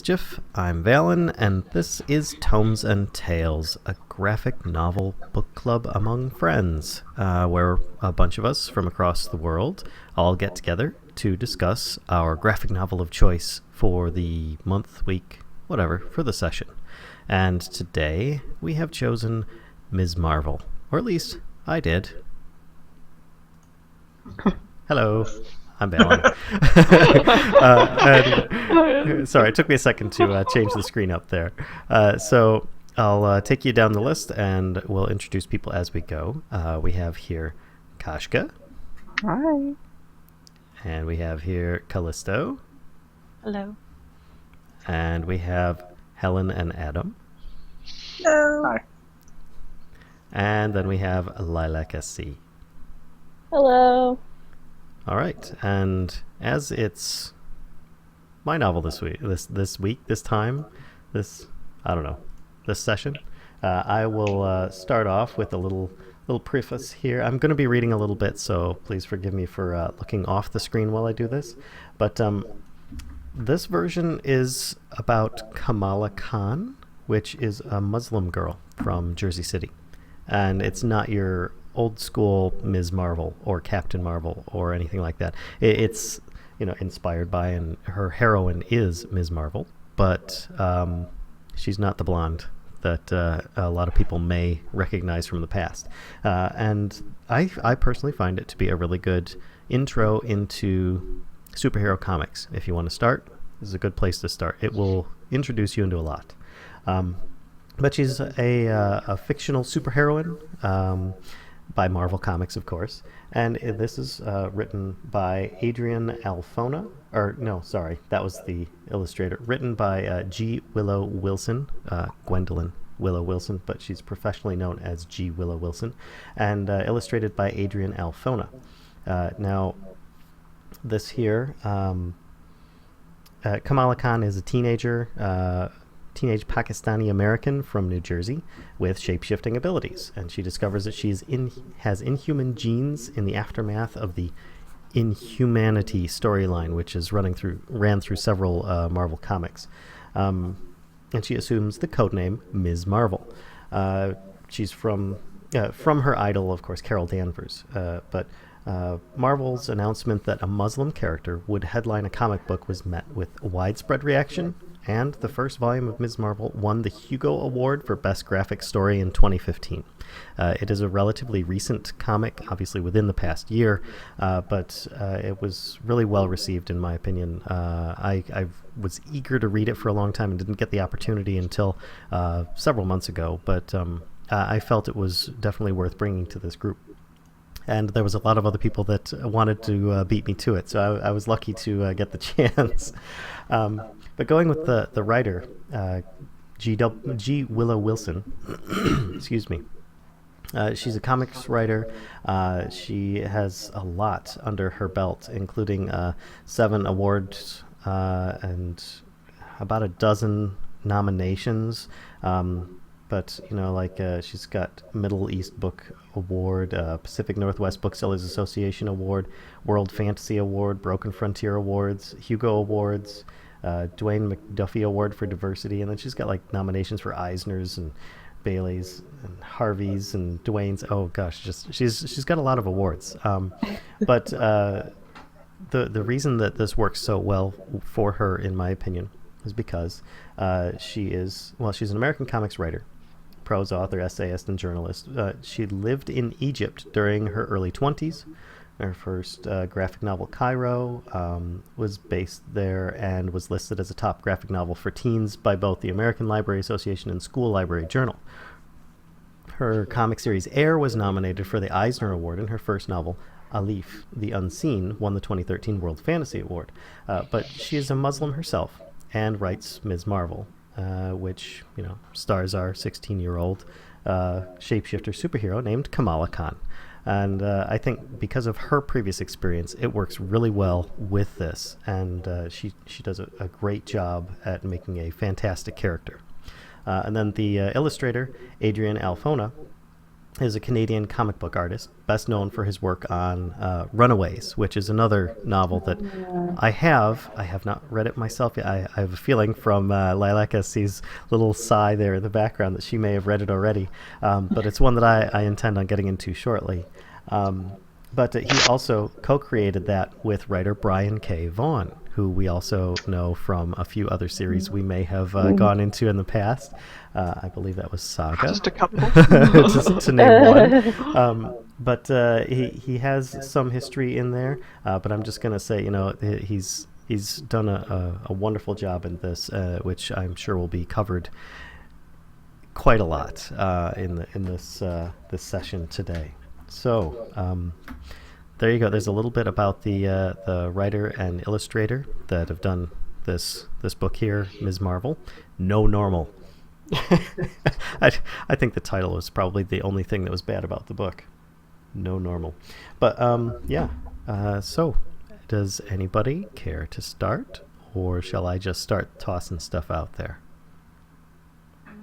Mischief. I'm Valen, and this is Tomes and Tales, a graphic novel book club among friends, where a bunch of us from across the world all get together to discuss our graphic novel of choice for the month, week, whatever, for the session. And today we have chosen Ms. Marvel, or at least I did. Hello. I'm Valen. Sorry, it took me a second to change the screen up there. So I'll take you down the list, and we'll introduce people as we go. We have here Kashka. Hi. And we have here Callisto. Hello. And we have Helen and Adam. Hello. Hi. And then we have Lilac SC. Hello. All right, and as it's my novel this session, I will start off with a little preface here. I'm going to be reading a little bit, so please forgive me for looking off the screen while I do this. But this version is about Kamala Khan, which is a Muslim girl from Jersey City, and it's not your old school Ms. Marvel or Captain Marvel or anything like that. It's inspired by, and her heroine is Ms. Marvel, but she's not the blonde that a lot of people may recognize from the past. And I personally find it to be a really good intro into superhero comics. If you want to start, this is a good place to start. It will introduce you into a lot. But she's a fictional superheroine, by Marvel Comics, of course. And this is written by Adrian Alphona. That was the illustrator. Written by G. Willow Wilson, Gwendolyn Willow Wilson, but she's professionally known as G. Willow Wilson. And illustrated by Adrian Alphona. Now, this here, Kamala Khan is a teenage Pakistani American from New Jersey with shape-shifting abilities, and she discovers that she has inhuman genes in the aftermath of the Inhumanity storyline, which is ran through several Marvel comics, and she assumes the codename Ms. Marvel. She's from her idol, of course, Carol Danvers, but Marvel's announcement that a Muslim character would headline a comic book was met with widespread reaction, and the first volume of Ms. Marvel won the Hugo Award for Best Graphic Story in 2015. It is a relatively recent comic, obviously within the past year, but it was really well received, in my opinion. I was eager to read it for a long time and didn't get the opportunity until several months ago, but I felt it was definitely worth bringing to this group. And there was a lot of other people that wanted to beat me to it, so I was lucky to get the chance. But going with the writer, G. Willow Wilson, excuse me. She's a comics writer. She has a lot under her belt, including 7 awards and about a dozen nominations. But, she's got Middle East Book Award, Pacific Northwest Booksellers Association Award, World Fantasy Award, Broken Frontier Awards, Hugo Awards, Dwayne McDuffie Award for Diversity, and then she's got, nominations for Eisners and Baileys and Harveys and Dwayne's. Oh, gosh, she's got a lot of awards. But the reason that this works so well for her, in my opinion, is because she's an American comics writer, prose author, essayist, and journalist. She lived in Egypt during her early 20s. Her first graphic novel, Cairo, was based there and was listed as a top graphic novel for teens by both the American Library Association and School Library Journal. Her comic series Air was nominated for the Eisner Award, and her first novel, Alif, The Unseen, won the 2013 World Fantasy Award. But she is a Muslim herself and writes Ms. Marvel, which stars our 16-year-old shapeshifter superhero named Kamala Khan. And I think because of her previous experience, it works really well with this, and she does a great job at making a fantastic character. And then the illustrator, Adrian Alphona, is a Canadian comic book artist, best known for his work on Runaways, which is another novel that I have not read it myself yet. I have a feeling from Lilac SC's little sigh there in the background that she may have read it already, but it's one that I intend on getting into shortly. But he also co-created that with writer Brian K. Vaughan, who we also know from a few other series we may have gone into in the past. I believe that was Saga. Just a couple. Just to name one. But he has some history in there. But I'm just going to say, he's done a wonderful job in this, which I'm sure will be covered quite a lot in this session today. So there you go. There's a little bit about the writer and illustrator that have done this book here, Ms. Marvel. No Normal. I think the title was probably the only thing that was bad about the book. No Normal. But so does anybody care to start, or shall I just start tossing stuff out there?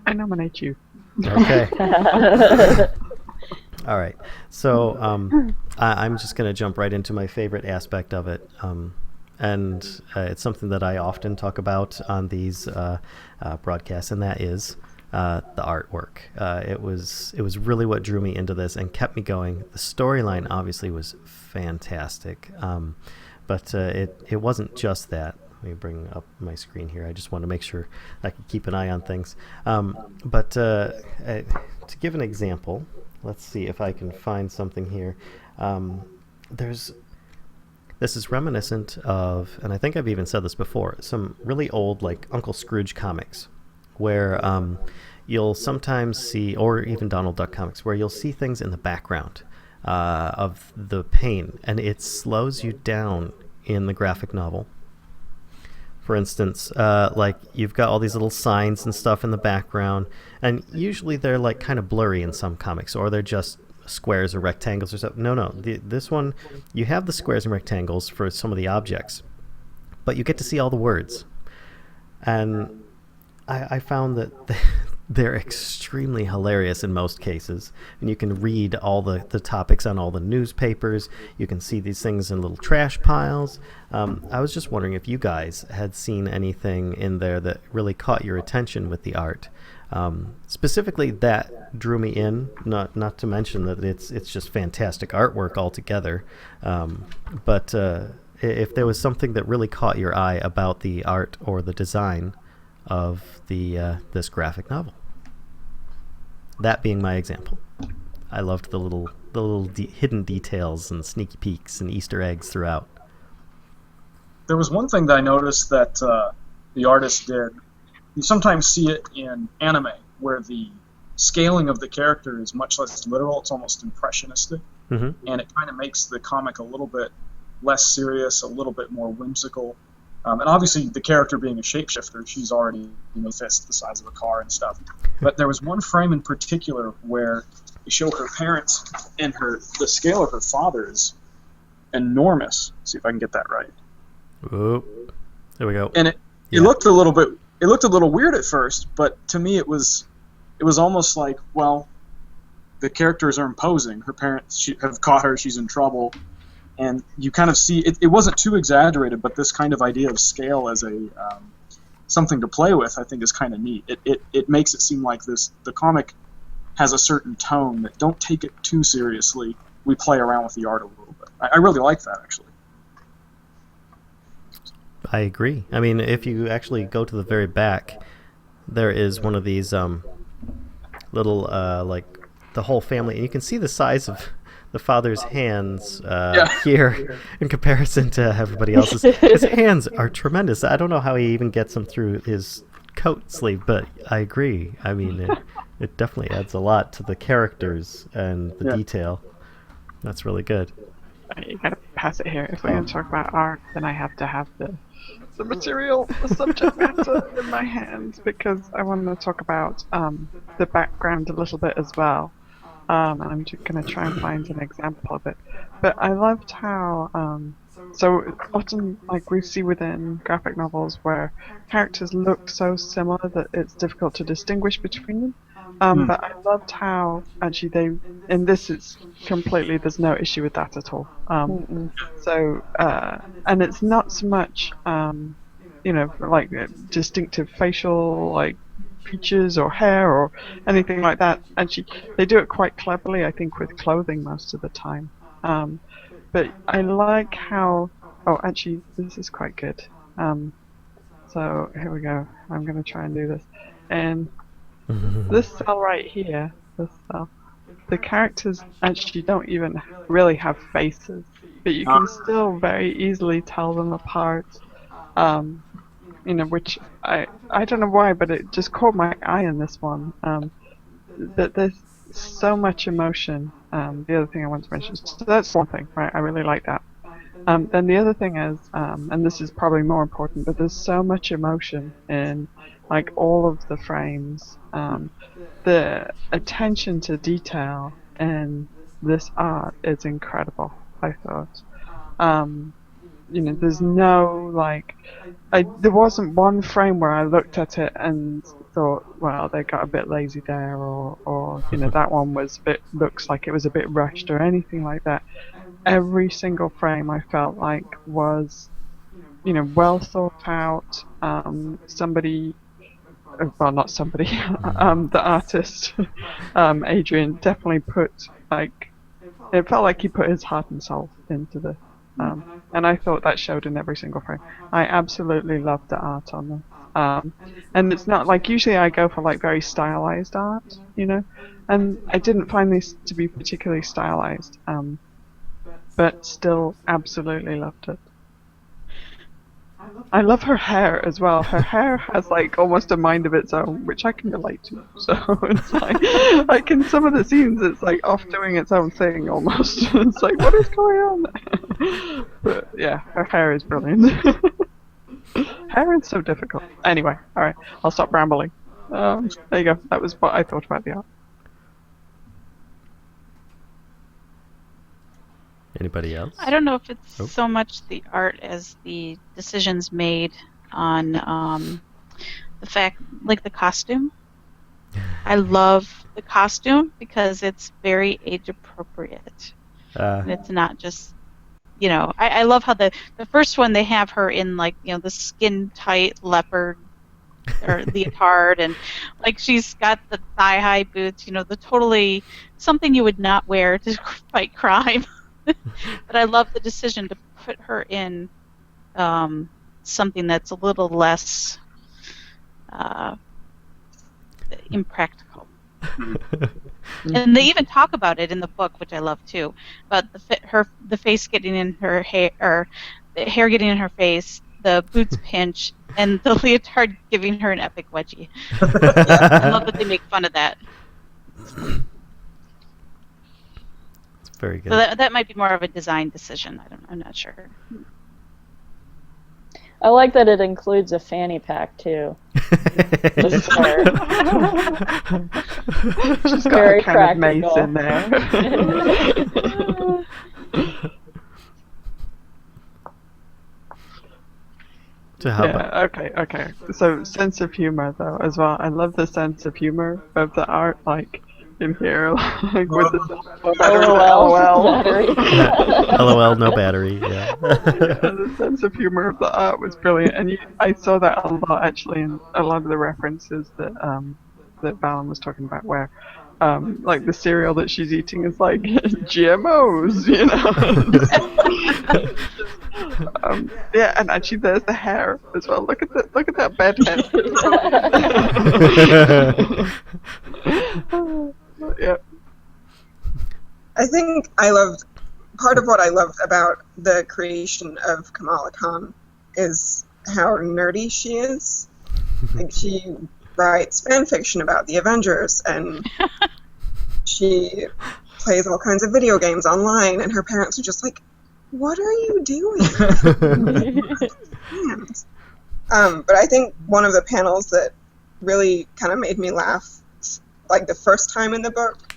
I nominate you. Okay. All right. So I'm just going to jump right into my favorite aspect of it. And it's something that I often talk about on these broadcasts, and that is the artwork. It was really what drew me into this and kept me going. The storyline obviously was fantastic, but it wasn't just that. Let me bring up my screen here. I just want to make sure I can keep an eye on things. But to give an example, let's see if I can find something here. This is reminiscent of, and I think I've even said this before, some really old, like Uncle Scrooge comics, where you'll sometimes see, or even Donald Duck comics, where you'll see things in the background of the pane, and it slows you down in the graphic novel. For instance, like you've got all these little signs and stuff in the background, and usually they're like kind of blurry in some comics, or they're just squares or rectangles or something. No. This one, you have the squares and rectangles for some of the objects, but you get to see all the words. And I found that they're extremely hilarious in most cases. And you can read all the topics on all the newspapers. You can see these things in little trash piles. I was just wondering if you guys had seen anything in there that really caught your attention with the art. Specifically, that drew me in. Not to mention that it's just fantastic artwork altogether. But if there was something that really caught your eye about the art or the design of this graphic novel, that being my example, I loved the little hidden details and sneaky peeks and Easter eggs throughout. There was one thing that I noticed that the artist did. You sometimes see it in anime, where the scaling of the character is much less literal. It's almost impressionistic, and it kind of makes the comic a little bit less serious, a little bit more whimsical. And obviously, the character being a shapeshifter, she's already fist the size of a car and stuff. But there was one frame in particular where they show her parents, and the scale of her father is enormous. Let's see if I can get that right. Oh, there we go. And it looked a little bit. It looked a little weird at first, but to me it was almost like, well, the characters are imposing. Her parents have caught her. She's in trouble. And you kind of see, it wasn't too exaggerated, but this kind of idea of scale as a something to play with, I think, is kind of neat. It makes it seem like the comic has a certain tone that don't take it too seriously. We play around with the art a little bit. I really like that, actually. I agree. I mean, if you actually go to the very back, there is one of these little, like, the whole family, and you can see the size of the father's hands here in comparison to everybody else's. His hands are tremendous. I don't know how he even gets them through his coat sleeve, but I agree. I mean, it definitely adds a lot to the characters and the detail. That's really good. You gotta pass it here. If we're gonna talk about art, then I have to have the material, the subject matter in my hands, because I want to talk about the background a little bit as well. And I'm just going to try and find an example of it. But I loved how, so often, like we see within graphic novels where characters look so similar that it's difficult to distinguish between them. But I loved how actually and this is completely, there's no issue with that at all. So, and it's not so much, like distinctive facial, like features or hair or anything like that. Actually, they do it quite cleverly, I think, with clothing most of the time. But I like how, actually, this is quite good. So here we go. I'm going to try and do this. And this cell right here, this cell, the characters actually don't even really have faces, but you can still very easily tell them apart. Which I don't know why, but it just caught my eye in this one. That there's so much emotion. The other thing I want to mention, so that's one thing, right? I really like that. Then the other thing is, and this is probably more important, but there's so much emotion in like all of the frames. The attention to detail in this art is incredible, I thought. There's no there wasn't one frame where I looked at it and thought, well, they got a bit lazy there, or that one looks like it was a bit rushed or anything like that. Every single frame I felt like was, well thought out. Somebody, well, not somebody, the artist, Adrian, definitely put, it felt like he put his heart and soul into this. And I thought that showed in every single frame. I absolutely loved the art on them. And it's not like, usually I go for very stylized art, and I didn't find this to be particularly stylized. But still absolutely loved it. I love her hair as well. Her hair has almost a mind of its own, which I can relate to. So it's like in some of the scenes, it's off doing its own thing almost. It's what is going on? But yeah, her hair is brilliant. Hair is so difficult. Anyway, all right, I'll stop rambling. There you go. That was what I thought about the art. Anybody else? I don't know if it's so much the art as the decisions made on the fact, the costume. I love the costume because it's very age appropriate. And it's not just, I love how the first one they have her in the skin tight leopard or leotard, and she's got the thigh high boots, the totally something you would not wear to fight crime. But I love the decision to put her in something that's a little less impractical. And they even talk about it in the book, which I love too. But the face getting in her hair, or the hair getting in her face, the boots pinch, and the leotard giving her an epic wedgie. I love that they make fun of that. Very good. So that might be more of a design decision. I'm not sure. I like that it includes a fanny pack too. She's got Very a kind practical. of mace in there. So how about Okay. So sense of humor though as well. I love the sense of humor of the art, in here, with the LOL. Battery. LOL, no battery. Yeah. The sense of humor of the art was brilliant, and I saw that a lot actually in a lot of the references that Valen was talking about, where the cereal that she's eating is GMOs, yeah, and actually there's the hair as well. Look at that bed head. Yeah. I think part of what I loved about the creation of Kamala Khan is how nerdy she is. She writes fan fiction about the Avengers, and she plays all kinds of video games online, and her parents are just like, what are you doing? But I think one of the panels that really kind of made me laugh, the first time in the book,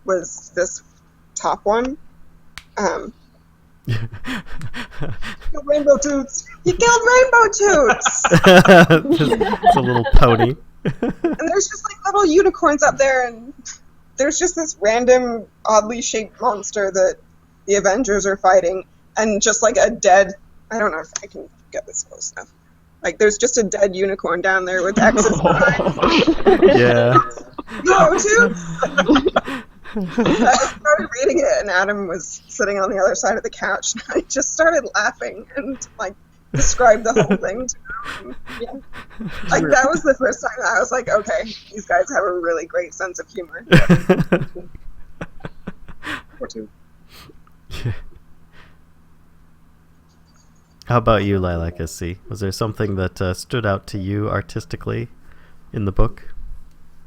was this top one. Rainbow Toots! You killed Rainbow Toots! It's a little pony. And there's just like little unicorns up there, and there's just this random, oddly shaped monster that the Avengers are fighting, and just like a dead. I don't know if I can get this close enough. Like, there's just a dead unicorn down there with X's behind. Yeah. No, too. I started reading it, and Adam was sitting on the other side of the couch, and I just started laughing and like described the whole thing to him. Yeah. Like, that was the first time that I was like, okay, these guys have a really great sense of humor. Or two. How about you, Lilac SC? Was there something that stood out to you artistically in the book?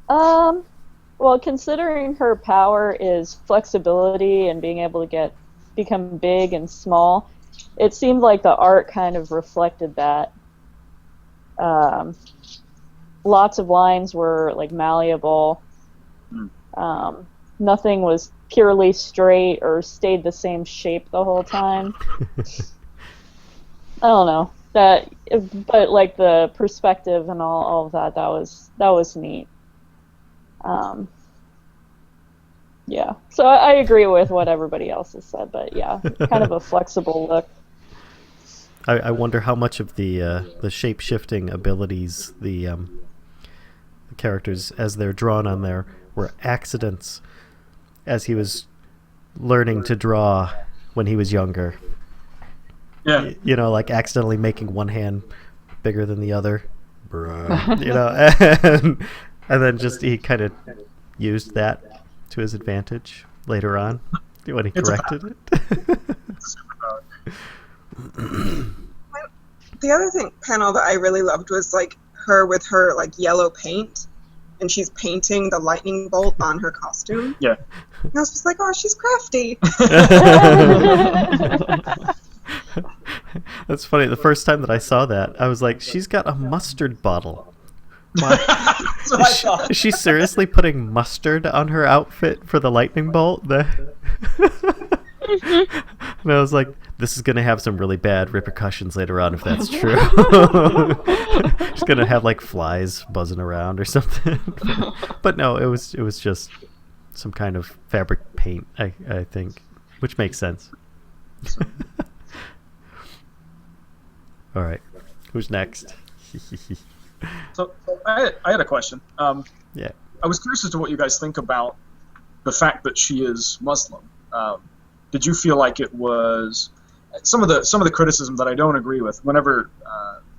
Well, considering her power is flexibility and being able to become big and small, it seemed like the art kind of reflected that. Lots of lines were like malleable. Nothing was purely straight or stayed the same shape the whole time. I don't know but like the perspective and all of that was neat. Yeah, so I agree with what everybody else has said, but yeah, kind of a flexible look. I wonder how much of the shape-shifting abilities the characters, as they're drawn on there, were accidents as he was learning to draw when he was younger. Yeah. You know, like accidentally making one hand bigger than the other. Bruh. You know, and then just he kind of used that to his advantage later on when he corrected it. The other panel that I really loved was like her with her like yellow paint, and she's painting the lightning bolt on her costume. Yeah. And I was just like, oh, she's crafty. That's funny. The first time that I saw that, I was like, she's got a mustard bottle. That's what I thought. Is she seriously putting mustard on her outfit for the lightning bolt? And I was like, this is going to have some really bad repercussions later on if that's true. She's going to have like flies buzzing around or something. But no, it was just some kind of fabric paint, I think, which makes sense. All right, who's next? So I had a question. Yeah. I was curious as to what you guys think about the fact that she is Muslim. Did you feel like it was some of the criticism that I don't agree with? Whenever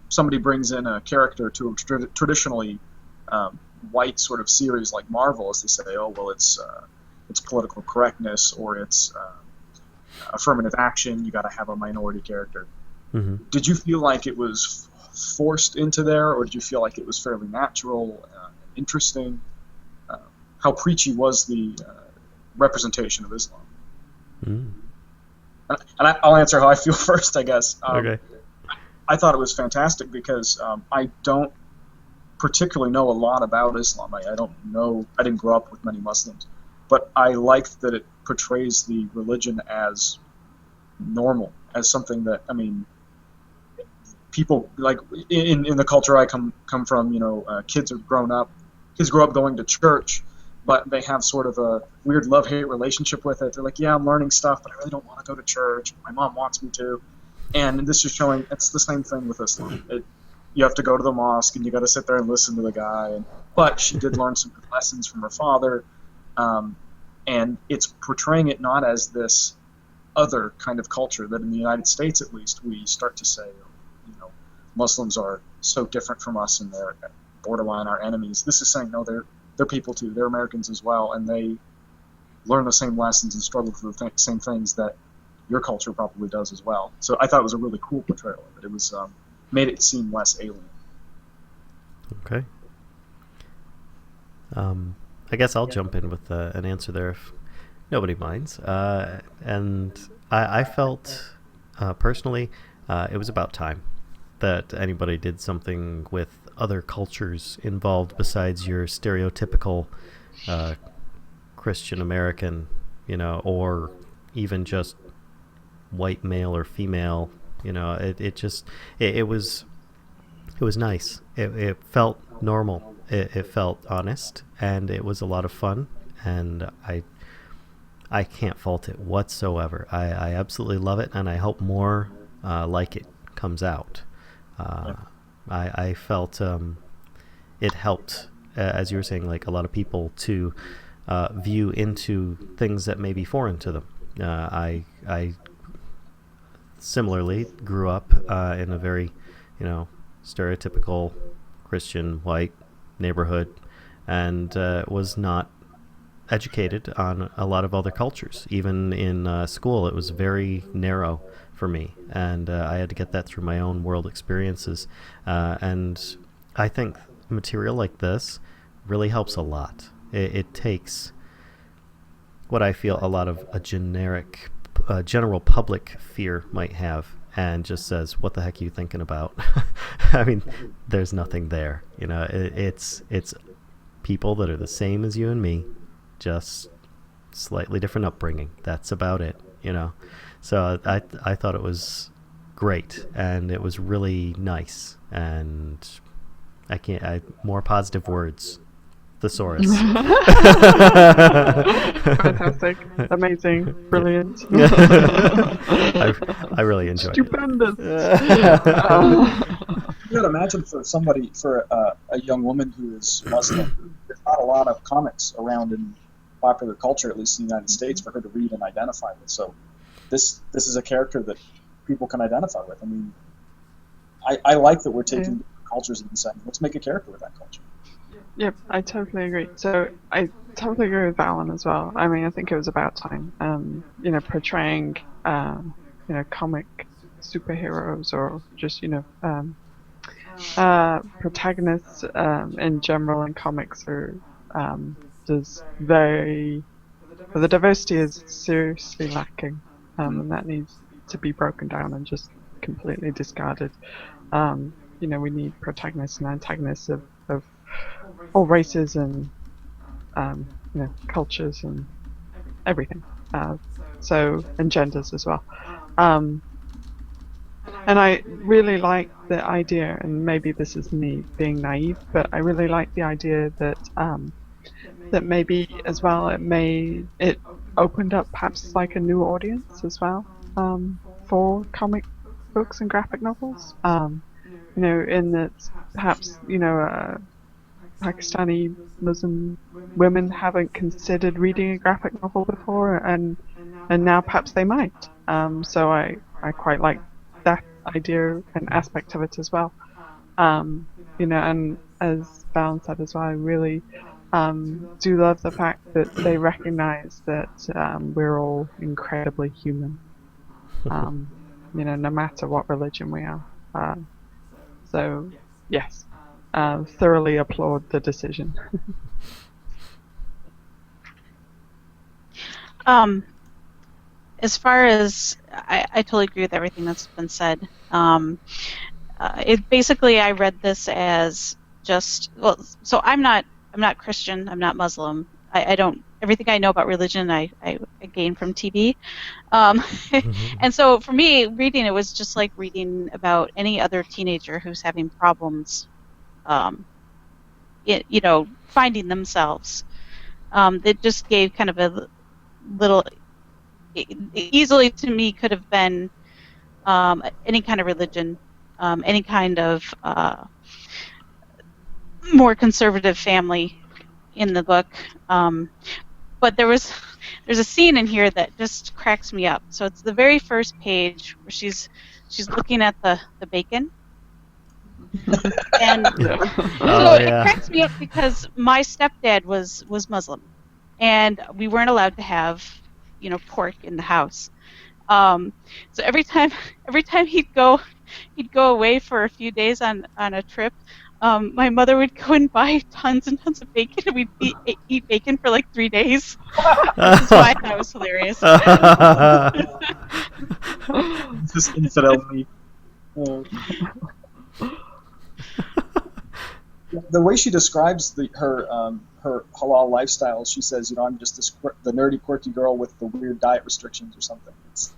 somebody brings in a character to a traditionally white sort of series like Marvel, as they say, oh well, it's political correctness or it's affirmative action. You got to have a minority character. Mm-hmm. Did you feel like it was forced into there, or did you feel like it was fairly natural, interesting? How preachy was the representation of Islam? Mm. And I'll answer how I feel first, I guess. Okay. I thought it was fantastic because I don't particularly know a lot about Islam. I didn't grow up with many Muslims, but I liked that it portrays the religion as normal, as something that, I mean, people like in the culture I come from, kids grow up going to church, but they have sort of a weird love-hate relationship with it. They're like, yeah, I'm learning stuff, but I really don't want to go to church. My mom wants me to. And this is showing it's the same thing with Islam. You have to go to the mosque and you got to sit there and listen to the guy. But she did learn some good lessons from her father, and it's portraying it not as this other kind of culture that in the United States, at least, we start to say, Muslims are so different from us and they're borderline our enemies. This is saying, no, they're people too. They're Americans as well, and they learn the same lessons and struggle for the same things that your culture probably does as well. So I thought it was a really cool portrayal of it. It was made it seem less alien. Okay. I guess I'll jump in with an answer there if nobody minds. And I felt personally it was about time that anybody did something with other cultures involved besides your stereotypical Christian American, or even just white male or female. It was nice. It felt normal. it felt honest, and it was a lot of fun, and I can't fault it whatsoever. I absolutely love it, and I hope more like it comes out. I felt it helped, as you were saying, like a lot of people to view into things that may be foreign to them. I similarly grew up in a very, stereotypical Christian white neighborhood, and was not educated on a lot of other cultures. Even in school, it was very narrow for me, and I had to get that through my own world experiences. And I think material like this really helps a lot. It takes what I feel a lot of a general public fear might have, and just says, "What the heck are you thinking about?" I mean, there's nothing there. It's people that are the same as you and me, just slightly different upbringing. That's about it. So I thought it was great, and it was really nice, and more positive words. Thesaurus. Fantastic, amazing, brilliant. I really enjoyed Stupendous. You gotta imagine for a young woman who is Muslim, there's not a lot of comics around in popular culture, at least in the United States, for her to read and identify with. So this is a character that people can identify with. I mean, I like that we're taking different cultures and saying, let's make a character with that culture. Yep, I totally agree. So I totally agree with Alan as well. I mean, I think it was about time. Portraying, comic superheroes, or just protagonists in general in comics are just the diversity is seriously lacking, and that needs to be broken down and just completely discarded. We need protagonists and antagonists of all races and cultures and everything, and genders as well. And I really like the idea, and maybe this is me being naive, but I really like the idea that that maybe as well it opened up perhaps like a new audience as well for comic books and graphic novels. In that perhaps Pakistani Muslim women haven't considered reading a graphic novel before, and now perhaps they might. So I quite like that idea and aspect of it as well. And as Valen said as well, I really do love the fact that they recognize that we're all incredibly human, no matter what religion we are. So yes. Thoroughly applaud the decision. As far as I totally agree with everything that's been said. It basically, I read this as just so I'm not Christian, I'm not Muslim. I don't, everything I know about religion I gain from TV. And so for me, reading it was just like reading about any other teenager who's having problems finding themselves. It just gave kind of a little, easily to me could have been any kind of religion, any kind of more conservative family in the book. But there's a scene in here that just cracks me up. So it's the very first page where she's looking at the bacon. And it cracks me up because my stepdad was Muslim, and we weren't allowed to have pork in the house. So every time he'd go away for a few days on a trip, my mother would go and buy tons and tons of bacon, and we'd eat bacon for like 3 days. That's why I thought it was hilarious. Just infidelity. The way she describes her halal lifestyle, she says, I'm just the nerdy, quirky girl with the weird diet restrictions or something. It's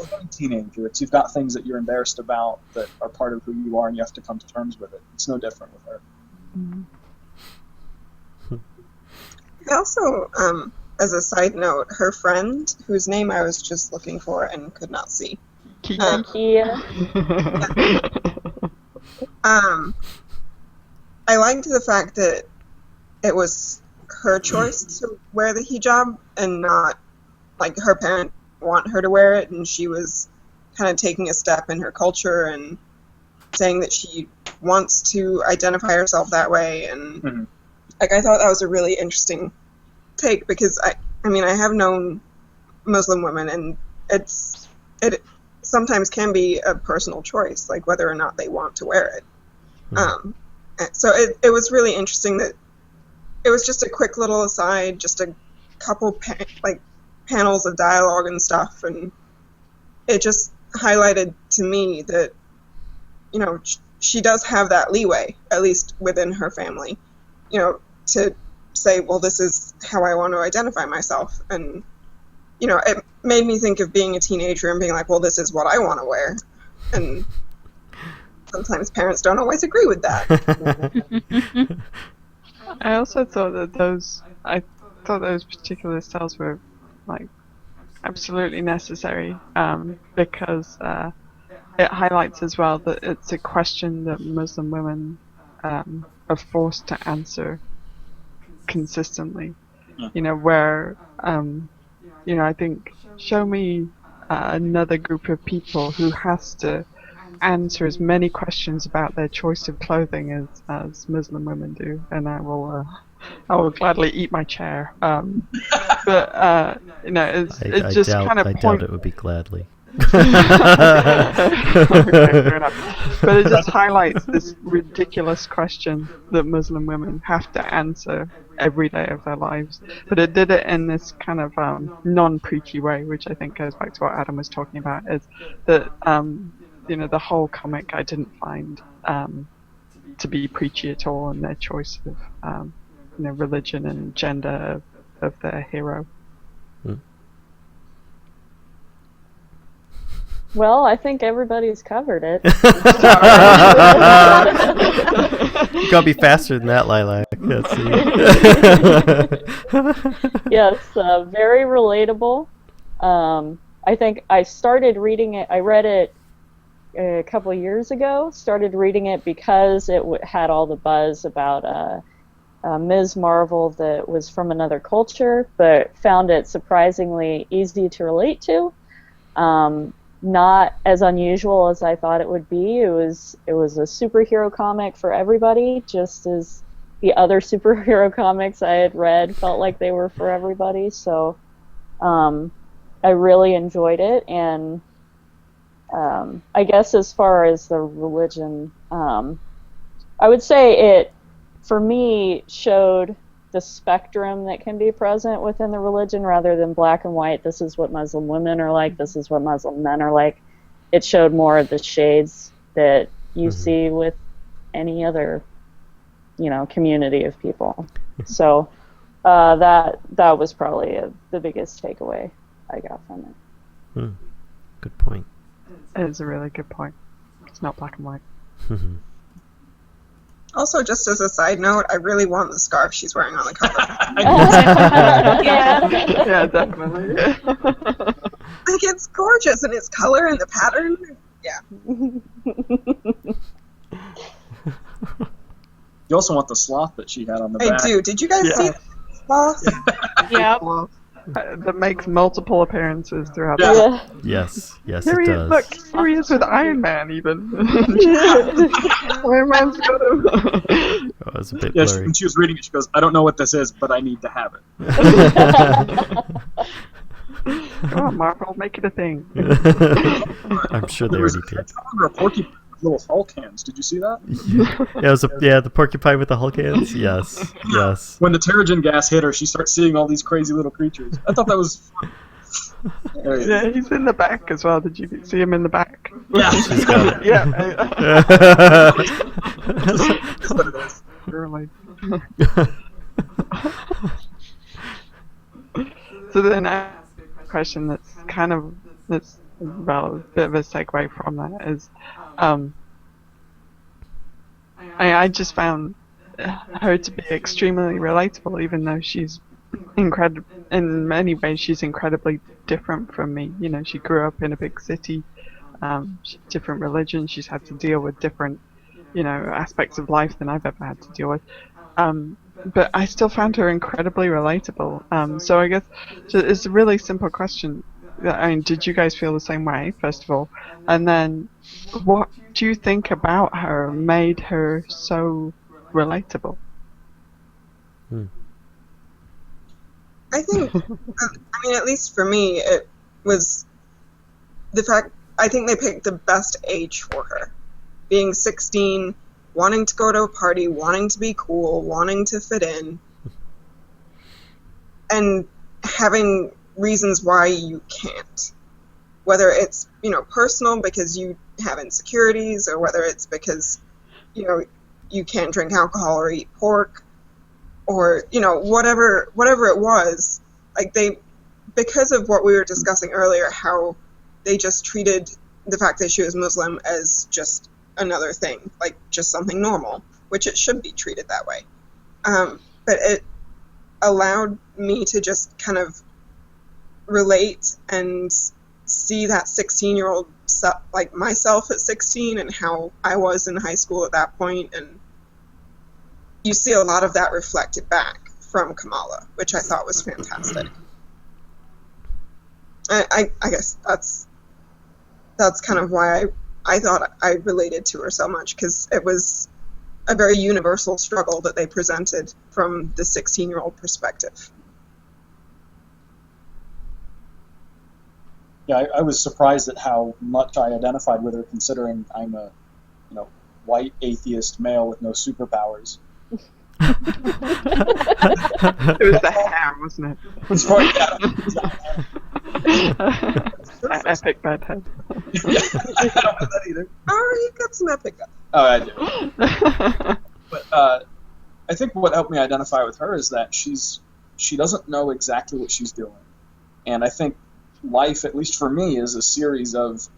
a young teenager. You've got things that you're embarrassed about that are part of who you are, and you have to come to terms with it. It's no different with her. also, as a side note, her friend, whose name I was just looking for and could not see. Kia. I liked the fact that it was her choice to wear the hijab and not like her parent want her to wear it, and she was kind of taking a step in her culture and saying that she wants to identify herself that way. And like, I thought that was a really interesting take, because I mean, I have known Muslim women, and it sometimes can be a personal choice, like whether or not they want to wear it. So it was really interesting that it was just a quick little aside, just a couple panels of dialogue and stuff, and it just highlighted to me that, you know, she does have that leeway, at least within her family, you know, to say, well, this is how I want to identify myself. And, you know, it made me think of being a teenager and being like, well, this is what I want to wear. And sometimes parents don't always agree with that. I also thought that those particular styles were like absolutely necessary, because it highlights as well that it's a question that Muslim women are forced to answer consistently. You know, where you know, I think, show me another group of people who has to answer as many questions about their choice of clothing as Muslim women do, and I will gladly eat my chair. But you know, it just kind of I doubt it would be gladly. Okay, fair enough. But it just highlights this ridiculous question that Muslim women have to answer every day of their lives. But it did it in this kind of non-preachy way, which I think goes back to what Adam was talking about, is that you know, the whole comic I didn't find to be preachy at all in their choice of you know, religion and gender of their hero. Well, I think everybody's covered it. You gotta be faster than that, Lilac. Yes, very relatable. I think I started reading it. I read it a couple of years ago. Started reading it because it had all the buzz about Ms. Marvel that was from another culture, but found it surprisingly easy to relate to. Not as unusual as I thought it would be. It was a superhero comic for everybody, just as the other superhero comics I had read felt like they were for everybody. So I really enjoyed it, and I guess as far as the religion, I would say it, for me, showed the spectrum that can be present within the religion rather than black and white. This is what Muslim women are like. This is what Muslim men are like. It showed more of the shades that you see with any other, you know, community of people. So that was probably the biggest takeaway I got from it. Good point. It is a really good point. It's not black and white. Also, just as a side note, I really want the scarf she's wearing on the cover. Yeah, definitely. Like, it's gorgeous, and its color and the pattern. Yeah. You also want the sloth that she had on the back. I do. Did you guys see the sloth? Yep. That makes multiple appearances throughout Yeah. the Yes, Here it he does. is, look, here he is with Iron Man, even. Iron Man's got him. Oh, it's a bit blurry. When she was reading it, she goes, I don't know what this is, but I need to have it. Come on, Marvel, make it a thing. I'm sure they There was already a did. hedgehog or a porcupine with little Hulk hands. Did you see that? Yeah, it was the porcupine with the Hulk hands. Yes. When the Terrigen gas hit her, she starts seeing all these crazy little creatures. I thought that was fun. There he is. Yeah, he's in the back as well. Did you see him in the back? Yeah. She's got it. Yeah. That's what it is. Really. So then I have a question that's well, a bit of a segue from that is, I just found her to be extremely relatable, even though she's in many ways, she's incredibly different from me. You know, she grew up in a big city, different religion. She's had to deal with different, aspects of life than I've ever had to deal with. But I still found her incredibly relatable. So I guess it's a really simple question. I mean, did you guys feel the same way, first of all? And then, what do you think about her made her so relatable? I think, at least for me, it was the fact, I think they picked the best age for her. Being 16, wanting to go to a party, wanting to be cool, wanting to fit in, and having reasons why you can't. Whether it's, personal because you have insecurities, or whether it's because, you can't drink alcohol or eat pork, or, whatever it was, because of what we were discussing earlier, how they just treated the fact that she was Muslim as just another thing, like just something normal, which it should be treated that way. But it allowed me to just kind of relate and see that 16-year-old, like myself at 16, and how I was in high school at that point, and you see a lot of that reflected back from Kamala, which I thought was fantastic. I guess that's kind of why I thought I related to her so much, because it was a very universal struggle that they presented from the 16-year-old perspective. Yeah, I was surprised at how much I identified with her, considering I'm a, white atheist male with no superpowers. It was the hair, wasn't it? It's probably, Epic bad head. Yeah, I don't know that either. Oh, you got some epic. Oh, I do. But I think what helped me identify with her is that she doesn't know exactly what she's doing. And I think life, at least for me, is a series of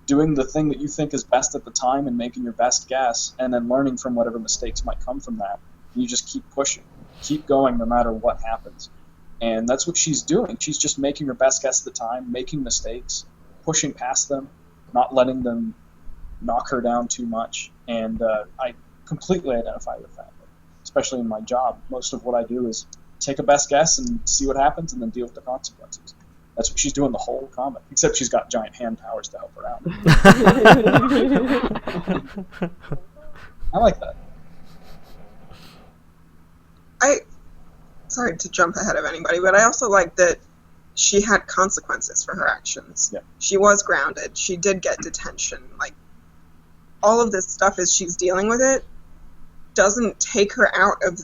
doing the thing that you think is best at the time and making your best guess, and then learning from whatever mistakes might come from that. And you just keep pushing, keep going no matter what happens. And that's what she's doing. She's just making her best guess at the time, making mistakes, pushing past them, not letting them knock her down too much. And I completely identify with that, especially in my job. Most of what I do is take a best guess and see what happens and then deal with the consequences. That's what she's doing the whole comic, except she's got giant hand powers to help her out. I like that. Sorry to jump ahead of anybody, but I also like that she had consequences for her actions. Yeah. She was grounded. She did get detention. Like, all of this stuff as she's dealing with it doesn't take her out of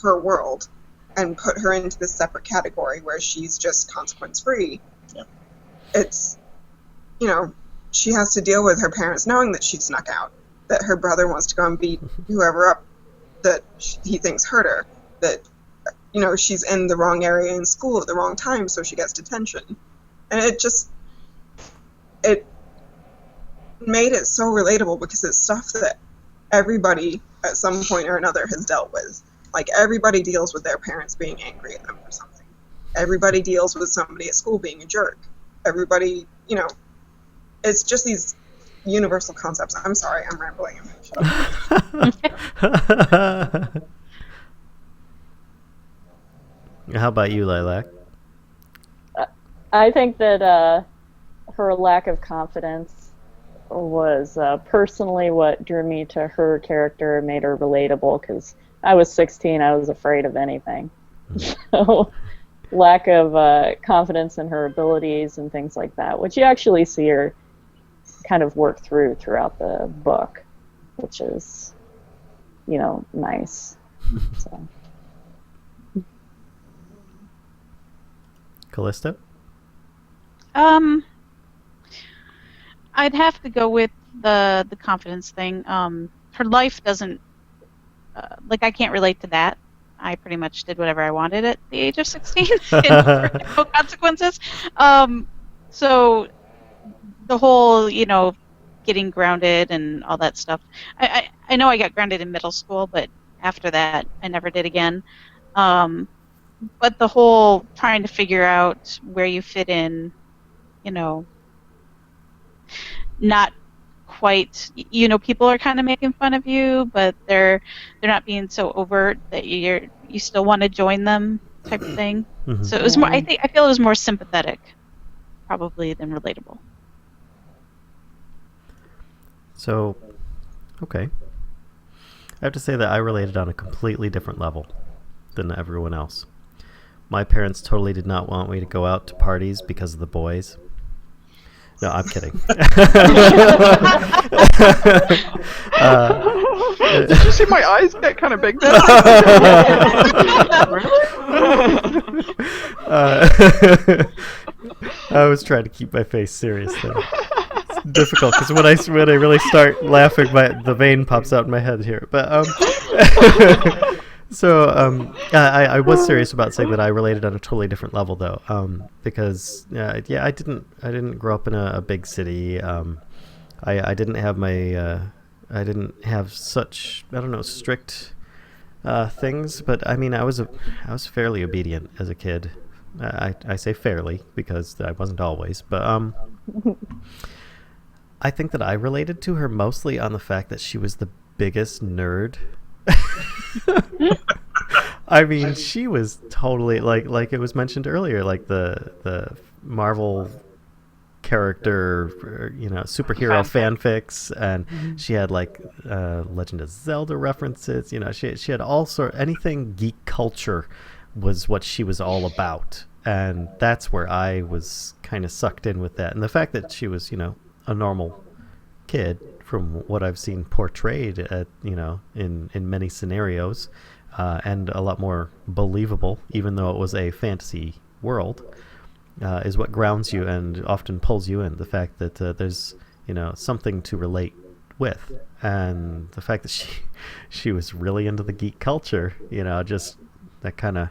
her world and put her into this separate category where she's just consequence-free. Yeah. It's, she has to deal with her parents knowing that she snuck out, that her brother wants to go and beat whoever up that he thinks hurt her, that, she's in the wrong area in school at the wrong time, so she gets detention. And it made it so relatable because it's stuff that everybody at some point or another has dealt with. Like, everybody deals with their parents being angry at them for something. Everybody deals with somebody at school being a jerk. Everybody, it's just these universal concepts. I'm sorry, I'm rambling. Shut up. How about you, Lilac? I think that her lack of confidence was personally what drew me to her character, made her relatable, because I was 16, I was afraid of anything. So, lack of confidence in her abilities and things like that, which you actually see her kind of work throughout the book, which is, nice. So. Callista? I'd have to go with the confidence thing. Her life doesn't, I can't relate to that. I pretty much did whatever I wanted at the age of 16, and no consequences. So the whole, getting grounded and all that stuff. I know I got grounded in middle school, but after that, I never did again. but the whole trying to figure out where you fit in, you know, not quite, you know, people are kind of making fun of you, but they're not being so overt that you still want to join them type of thing. Mhm. So it was more, I feel it was more sympathetic probably than relatable. So, okay. I have to say that I related on a completely different level than everyone else. My parents totally did not want me to go out to parties because of the boys. No, I'm kidding. Did you see my eyes get kind of big there? I was trying to keep my face serious there. It's difficult because when I really start laughing, the vein pops out in my head here. But I was serious about saying that I related on a totally different level, though, because I didn't grow up in a big city. I didn't have such, I don't know, strict things, but I mean I was fairly obedient as a kid. I say fairly because I wasn't always, but I think that I related to her mostly on the fact that she was the biggest nerd. I mean, she was totally like it was mentioned earlier, like the Marvel character, you know, superhero fanfics, and she had like Legend of Zelda references. You know, she had all anything geek culture was what she was all about, and that's where I was kind of sucked in with that. And the fact that she was, you know, a normal kid from what I've seen portrayed at, you know, in many scenarios, and a lot more believable, even though it was a fantasy world, is what grounds you and often pulls you in. The fact that there's, you know, something to relate with, and the fact that she was really into the geek culture, you know, just that kind of,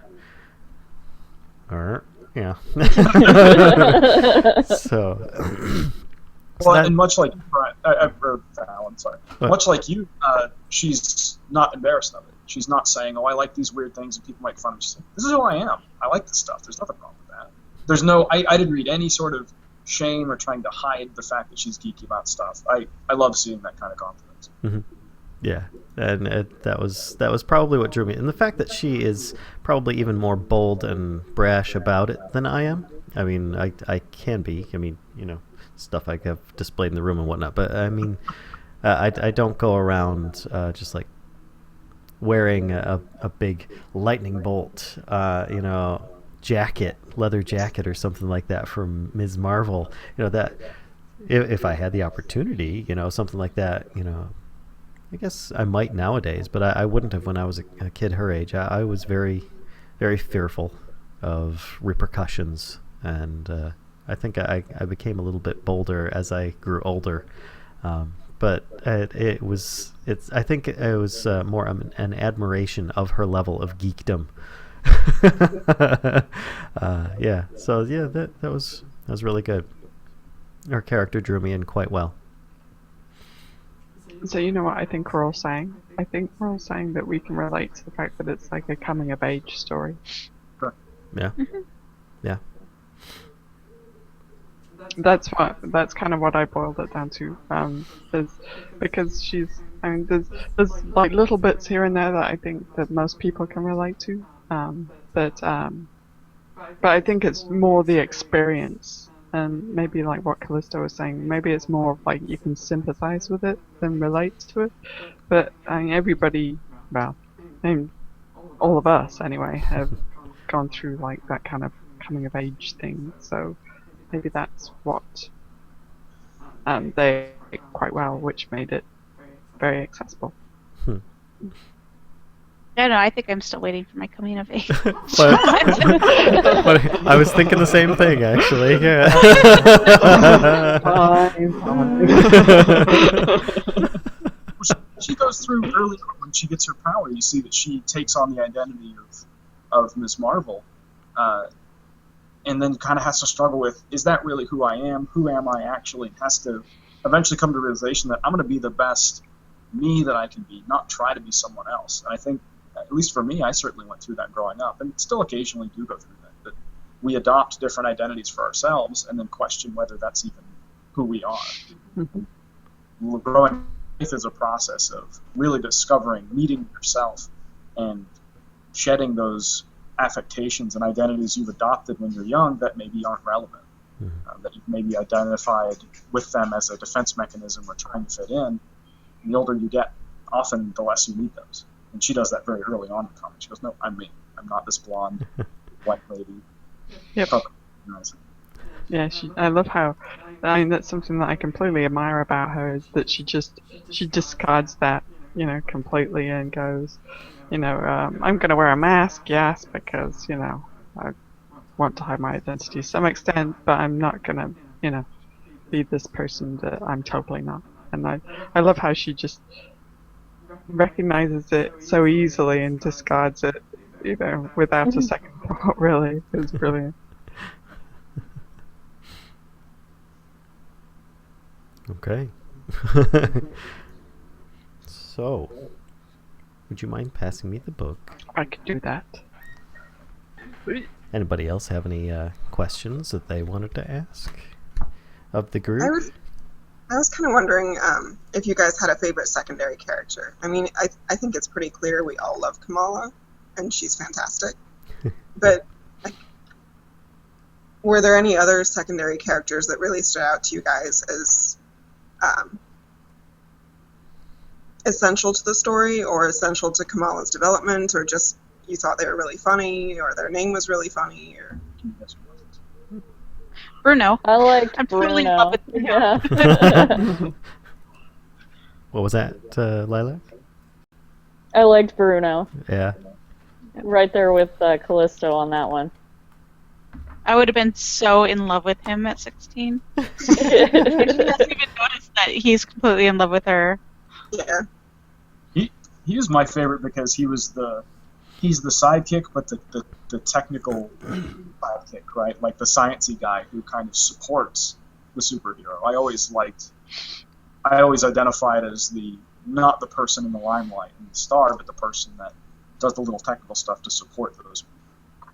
yeah. So. Well, and much like Alan, sorry. Much like you, she's not embarrassed of it. She's not saying, "Oh, I like these weird things and people make fun of me." She's like, "This is who I am. I like this stuff. There's nothing wrong with that." There's no. I didn't read any sort of shame or trying to hide the fact that she's geeky about stuff. I love seeing that kind of confidence. Mm-hmm. Yeah, and that was probably what drew me, and the fact that she is probably even more bold and brash about it than I am. I mean, I can be. I mean, you know, stuff I have displayed in the room and whatnot. But I mean, I don't go around just like wearing a big lightning bolt, you know, leather jacket or something like that from Ms. Marvel. You know, that if I had the opportunity, you know, something like that, you know, I guess I might nowadays, but I wouldn't have when I was a kid her age. I was very, very fearful of repercussions, and I think I became a little bit bolder as I grew older. But I think it was more an admiration of her level of geekdom. Yeah. So yeah, that was really good. Her character drew me in quite well. So you know what I think we're all saying? I think we're all saying that we can relate to the fact that it's like a coming of age story. Yeah. Yeah. That's kind of what I boiled it down to. Because she's, I mean, there's like little bits here and there that I think that most people can relate to. But I think it's more the experience, and maybe like what Callisto was saying. Maybe it's more of like you can sympathize with it than relate to it. But I mean, everybody, well, I mean, all of us anyway, have gone through like that kind of coming of age thing. So. Maybe that's what they did quite well, which made it very accessible. I don't know. I think I'm still waiting for my coming of age. But I was thinking the same thing, actually. Yeah. She goes through early when she gets her power. You see that she takes on the identity of Ms. Marvel. And then kind of has to struggle with, is that really who I am? Who am I actually? And has to eventually come to the realization that I'm going to be the best me that I can be, not try to be someone else. And I think at least for me, I certainly went through that growing up, and still occasionally do go through that we adopt different identities for ourselves and then question whether that's even who we are. Mm-hmm. Growing faith is a process of really discovering, meeting yourself, and shedding those affectations and identities you've adopted when you're young that maybe aren't relevant, that you've maybe identified with them as a defense mechanism or trying to fit in. And the older you get, often the less you need those. And she does that very early on in the comic. She goes, no, I'm me. I'm not this blonde white lady. Yep. Yeah, I love how, I mean, that's something that I completely admire about her, is that she discards that, completely and goes, I'm going to wear a mask, yes, because, I want to hide my identity to some extent, but I'm not going to, be this person that I'm totally not. And I love how she just recognizes it so easily and discards it, without a second thought, really. It's brilliant. Okay. So, would you mind passing me the book? I could do that. Anybody else have any questions that they wanted to ask of the group? I was kind of wondering if you guys had a favorite secondary character. I mean, I think it's pretty clear we all love Kamala, and she's fantastic. But were there any other secondary characters that really stood out to you guys as essential to the story, or essential to Kamala's development, or just you thought they were really funny, or their name was really funny, or... Bruno. I liked I'm Bruno. totally in love with Bruno. Yeah. What was that, Lilac? I liked Bruno. Yeah. Right there with Callisto on that one. I would have been so in love with him at 16. She doesn't even notice that he's completely in love with her. Yeah. He was my favorite because he's the sidekick, but the technical sidekick, right? Like the sciencey guy who kind of supports the superhero. I always identified as not the person in the limelight and the star, but the person that does the little technical stuff to support those.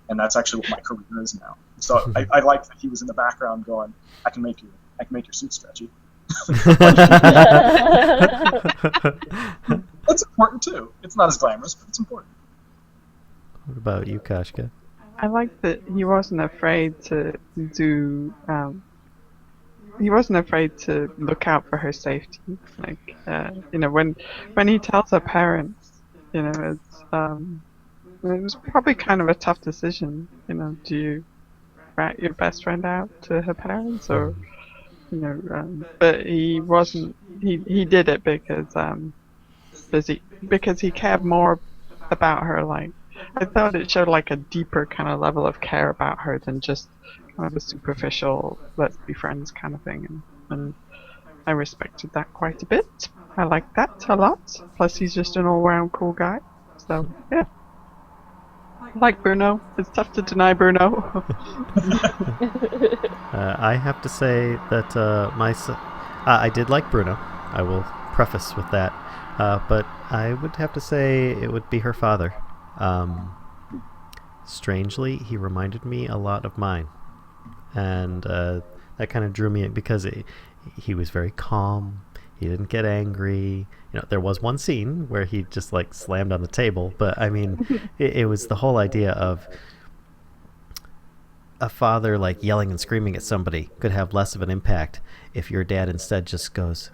And that's actually what my career is now. So I like that he was in the background going, I can make your suit stretchy. That's important too. It's not as glamorous, but it's important. What about you, Kashka? I like that he wasn't afraid to do. He wasn't afraid to look out for her safety. Like, when he tells her parents, it's it was probably kind of a tough decision. Do you rat your best friend out to her parents, or but he wasn't. He did it because he cared more about her. Like, I thought it showed like a deeper kind of level of care about her than just kind of a superficial let's be friends kind of thing, and I respected that quite a bit. I liked that a lot. Plus he's just an all-round cool guy. So yeah. I like Bruno. It's tough to deny Bruno. I have to say that I did like Bruno. I will preface with that. But I would have to say it would be her father. Strangely, he reminded me a lot of mine. And that kind of drew me in because he was very calm. He didn't get angry. There was one scene where he just like slammed on the table, but I mean, it was the whole idea of a father like yelling and screaming at somebody could have less of an impact if your dad instead just goes,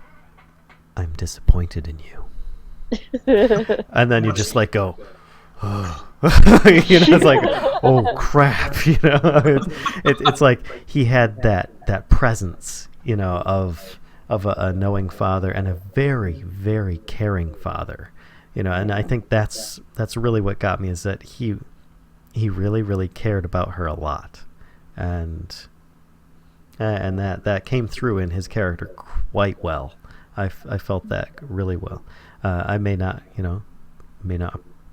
"I'm disappointed in you," and then you just like go, "Oh." It's like, oh crap, it's like he had that presence, of a knowing father and a very, very caring father, and I think that's really what got me, is that he really, really cared about her a lot, and that came through in his character quite well. I felt that really well. I may not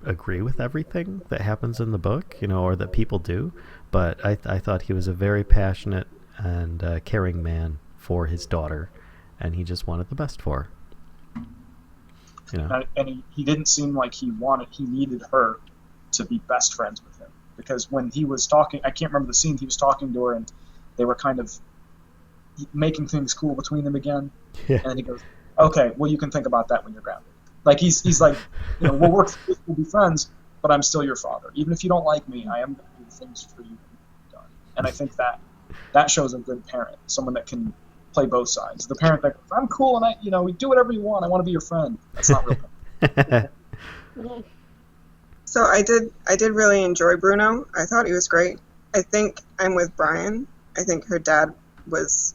agree with everything that happens in the book, or that people do, but I thought he was a very passionate and caring man for his daughter, and he just wanted the best for her. You know? And he didn't seem like he needed her to be best friends with him. Because when he was talking, I can't remember the scene, he was talking to her and they were kind of making things cool between them again. Yeah. And then he goes, okay, well, you can think about that when you're grounded. Like, he's like, we'll be friends, but I'm still your father. Even if you don't like me, I am going to do things for you. And I think that shows a good parent, someone that can play both sides. The parent that goes, I'm cool and we do whatever you want. I want to be your friend. That's not real parent. So I did really enjoy Bruno. I thought he was great. I think I'm with Brian. I think her dad was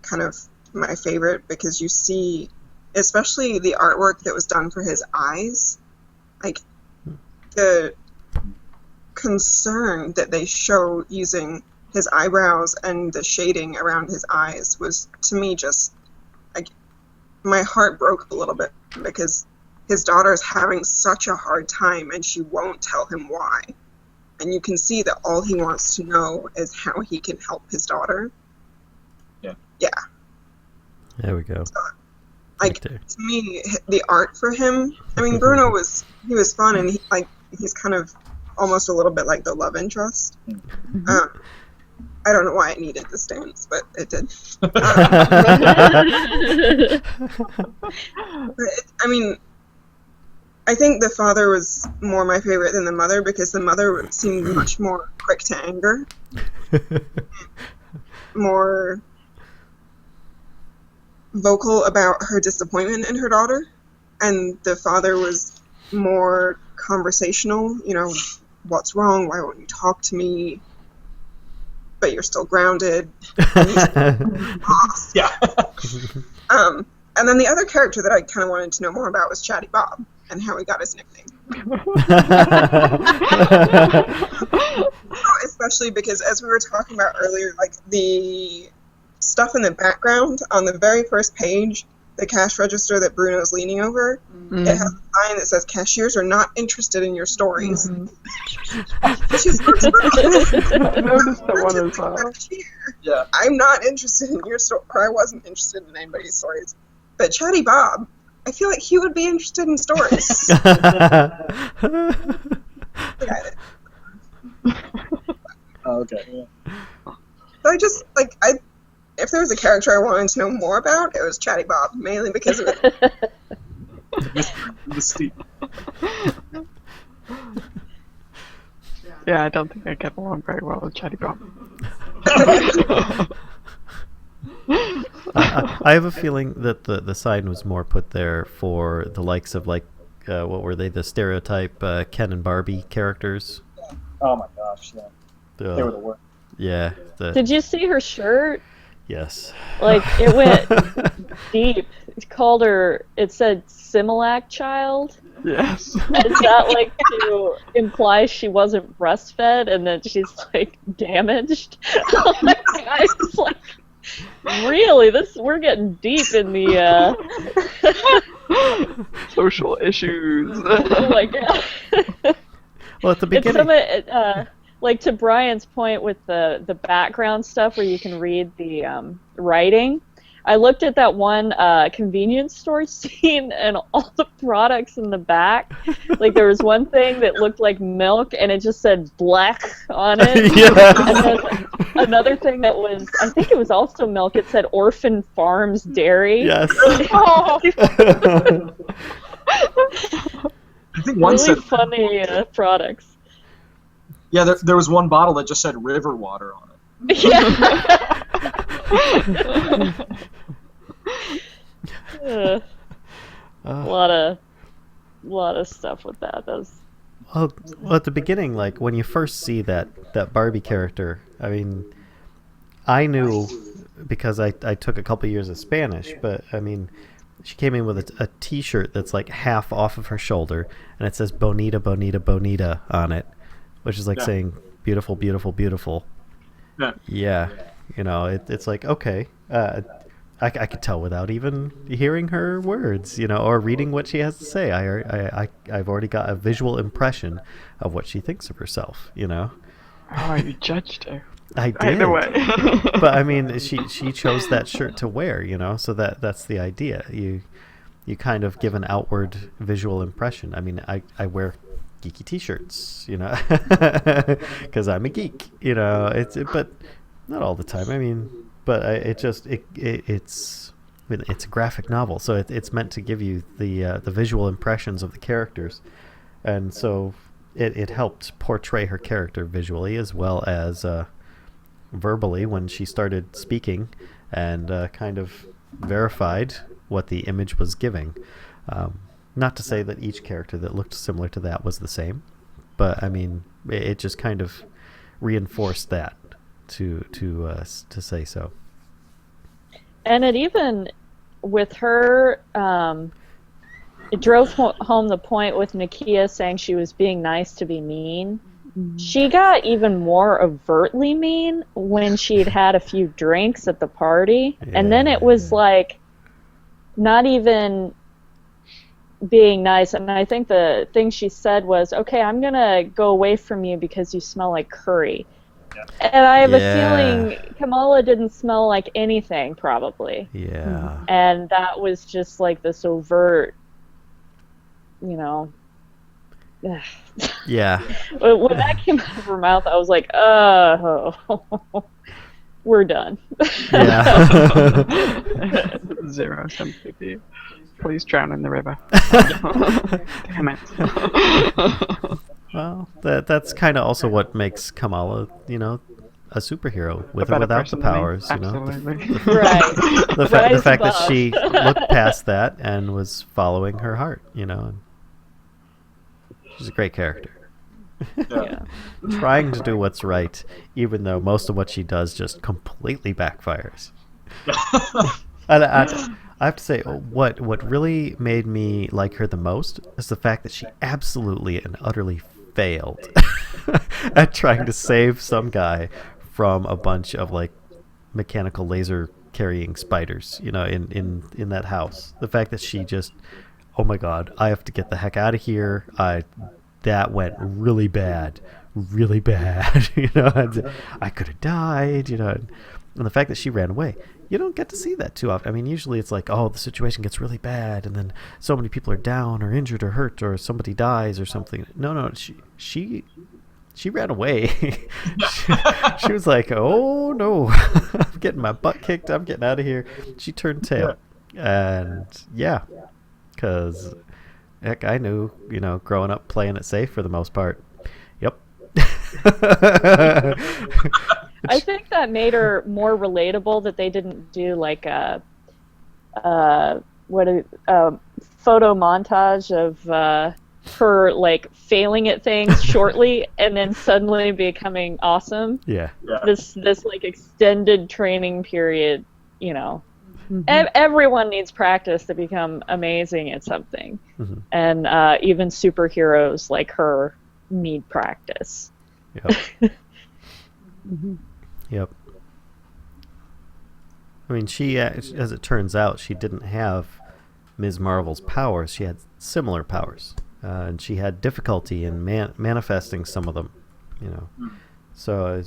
kind of my favorite because you see, especially the artwork that was done for his eyes, like the concern that they show using his eyebrows and the shading around his eyes was, to me, just like my heart broke a little bit because his daughter is having such a hard time and she won't tell him why. And you can see that all he wants to know is how he can help his daughter. Yeah. There we go. So, like, to me, the art for him, I mean, Bruno was fun, and he's kind of almost a little bit like the love interest. I don't know why it needed the stance, but it did. I mean, I think the father was more my favorite than the mother because the mother seemed much more quick to anger, more vocal about her disappointment in her daughter, and the father was more conversational. What's wrong? Why won't you talk to me? But you're still grounded. Yeah. And then the other character that I kind of wanted to know more about was Chatty Bob and how he got his nickname. Especially because, as we were talking about earlier, like the stuff in the background on the very first page, the cash register that Bruno's leaning over, it has a sign that says, "Cashiers are not interested in your stories." Which is I noticed that one as well. Yeah. I'm not interested in your story. I wasn't interested in anybody's stories. But Chatty Bob, I feel like he would be interested in stories. Okay. Yeah. So I just, if there was a character I wanted to know more about, it was Chatty Bob, mainly because of it. Mystique. Yeah, I don't think I get along very well with Chatty Bob. I have a feeling that the sign was more put there for the likes of what were they, the stereotype Ken and Barbie characters. Oh my gosh, yeah. They were the worst. Yeah. Did you see her shirt? Yes. Like, it went deep. It said Similac child. Yes. Is that to imply she wasn't breastfed and that she's damaged? I was really? We're getting deep in the social issues. Oh my god. Well, at the beginning. To Brian's point with the background stuff where you can read the writing, I looked at that one convenience store scene and all the products in the back. There was one thing that looked like milk and it just said black on it. Yeah. And then another thing that was, I think it was also milk, it said Orphan Farms Dairy. Yes. Oh. I think one really said funny products. Yeah, there was one bottle that just said river water on it. Yeah. A lot of stuff with that. Well, at the beginning, when you first see that Barbie character, I mean, I knew because I took a couple years of Spanish, but I mean, she came in with a T-shirt that's half off of her shoulder, and it says "Bonita, Bonita, Bonita" on it, which is saying "beautiful, beautiful, beautiful." Yeah. It's okay. I could tell without even hearing her words, or reading what she has to say. I've already got a visual impression of what she thinks of herself, Oh, you judged her. I did. Either way. But I mean, she chose that shirt to wear, so that's the idea. you kind of give an outward visual impression. I mean, I wear geeky T-shirts, you know, because I'm a geek, you know. But not all the time. I mean, but it's a graphic novel, so it's meant to give you the visual impressions of the characters, and so it helped portray her character visually as well as verbally when she started speaking, and kind of verified what the image was giving. Not to say that each character that looked similar to that was the same, but I mean, it just kind of reinforced that to say so. And it even, with her, it drove home the point with Nakia saying she was being nice to be mean. She got even more overtly mean when she'd had a few drinks at the party, and then it was like not even being nice. And I think the thing she said was, okay, I'm gonna go away from you because you smell like curry. And I have a feeling Kamala didn't smell like anything, probably. Yeah. And that was just like this overt, you know. Yeah. When that came out of her mouth, I was like, oh, we're done. Yeah. 0 sympathy. Please drown in the river. Damn it. Well, that's kind of also what makes Kamala, you know, a superhero with or without the powers. You know, Right. the fact that she looked past that and was following her heart. You know, and she's a great character. Yeah. Trying to do what's right, even though most of what she does just completely backfires. And I have to say, what really made me like her the most is the fact that she absolutely and utterly failed at trying to save some guy from a bunch of like mechanical laser carrying spiders, you know, in that house. The fact that she just, oh my god, I have to get the heck out of here. That went really bad, you know, and I could have died, you know, and the fact that she ran away. You don't get to see that too often. I mean, usually it's like, oh, the situation gets really bad, and then so many people are down or injured or hurt, or somebody dies or something. No, she ran away. she was like, oh no, I'm getting my butt kicked. I'm getting out of here. She turned tail, and because heck, I knew, you know, growing up playing it safe for the most part. Yep. I think that made her more relatable, that they didn't do like a photo montage of her like failing at things shortly and then suddenly becoming awesome. Yeah. This like extended training period, you know. Everyone needs practice to become amazing at something. Mm-hmm. And even superheroes like her need practice. Yep. Yep. I mean, she, as it turns out, she didn't have Ms. Marvel's powers. She had similar powers, and she had difficulty in manifesting some of them, you know. So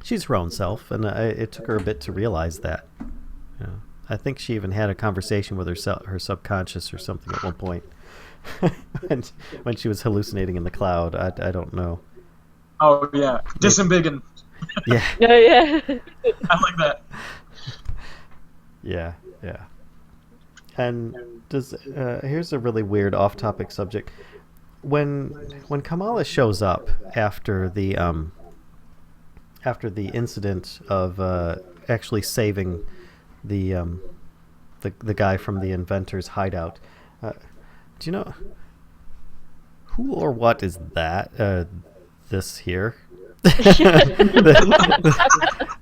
she's her own self, and it took her a bit to realize that. You know. I think she even had a conversation with her subconscious or something at one point, when she was hallucinating in the cloud. I don't know. Oh yeah, disembiggen. Yeah. Yeah. I like that. Yeah. And here's a really weird off-topic subject. When Kamala shows up after the incident of actually saving the guy from the inventor's hideout, do you know who or what is that? This here.